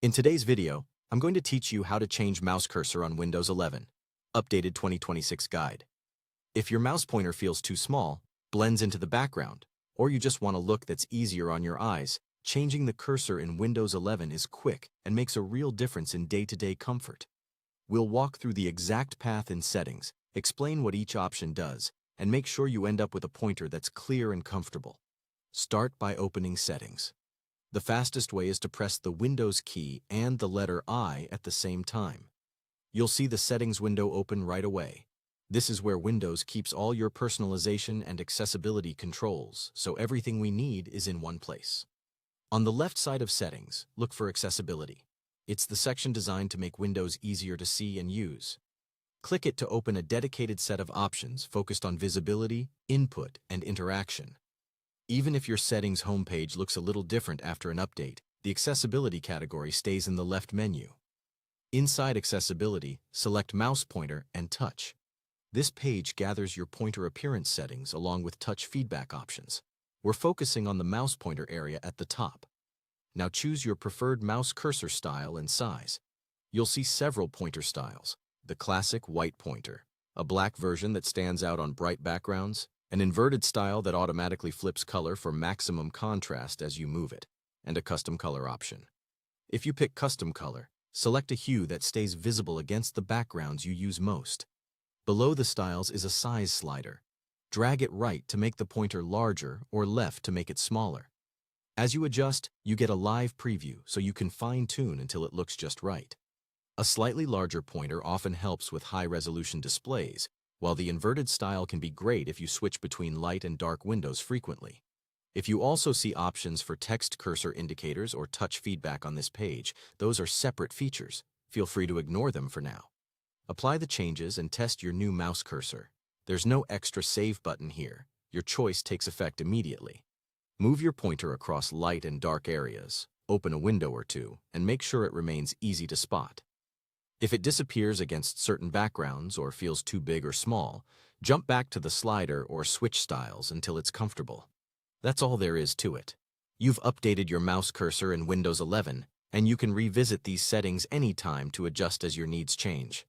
In today's video, I'm going to teach you how to change mouse cursor on Windows 11, updated 2026 guide. If your mouse pointer feels too small, blends into the background, or you just want a look that's easier on your eyes, changing the cursor in Windows 11 is quick and makes a real difference in day-to-day comfort. We'll walk through the exact path in settings, explain what each option does, and make sure you end up with a pointer that's clear and comfortable. Start by opening Settings. The fastest way is to press the Windows key and the letter I at the same time. You'll see the Settings window open right away. This is where Windows keeps all your personalization and accessibility controls, so everything we need is in one place. On the left side of Settings, look for Accessibility. It's the section designed to make Windows easier to see and use. Click it to open a dedicated set of options focused on visibility, input, and interaction. Even if your settings homepage looks a little different after an update, the accessibility category stays in the left menu. Inside accessibility, select mouse pointer and touch. This page gathers your pointer appearance settings along with touch feedback options. We're focusing on the mouse pointer area at the top. Now choose your preferred mouse cursor style and size. You'll see several pointer styles: the classic white pointer, a black version that stands out on bright backgrounds, an inverted style that automatically flips color for maximum contrast as you move it, and a custom color option. If you pick custom color, select a hue that stays visible against the backgrounds you use most. Below the styles is a size slider. Drag it right to make the pointer larger or left to make it smaller. As you adjust, you get a live preview so you can fine-tune until it looks just right. A slightly larger pointer often helps with high-resolution displays, while the inverted style can be great if you switch between light and dark windows frequently. If you also see options for text cursor indicators or touch feedback on this page, those are separate features. Feel free to ignore them for now. Apply the changes and test your new mouse cursor. There's no extra save button here. Your choice takes effect immediately. Move your pointer across light and dark areas, open a window or two, and make sure it remains easy to spot. If it disappears against certain backgrounds or feels too big or small, jump back to the slider or switch styles until it's comfortable. That's all there is to it. You've updated your mouse cursor in Windows 11, and you can revisit these settings anytime to adjust as your needs change.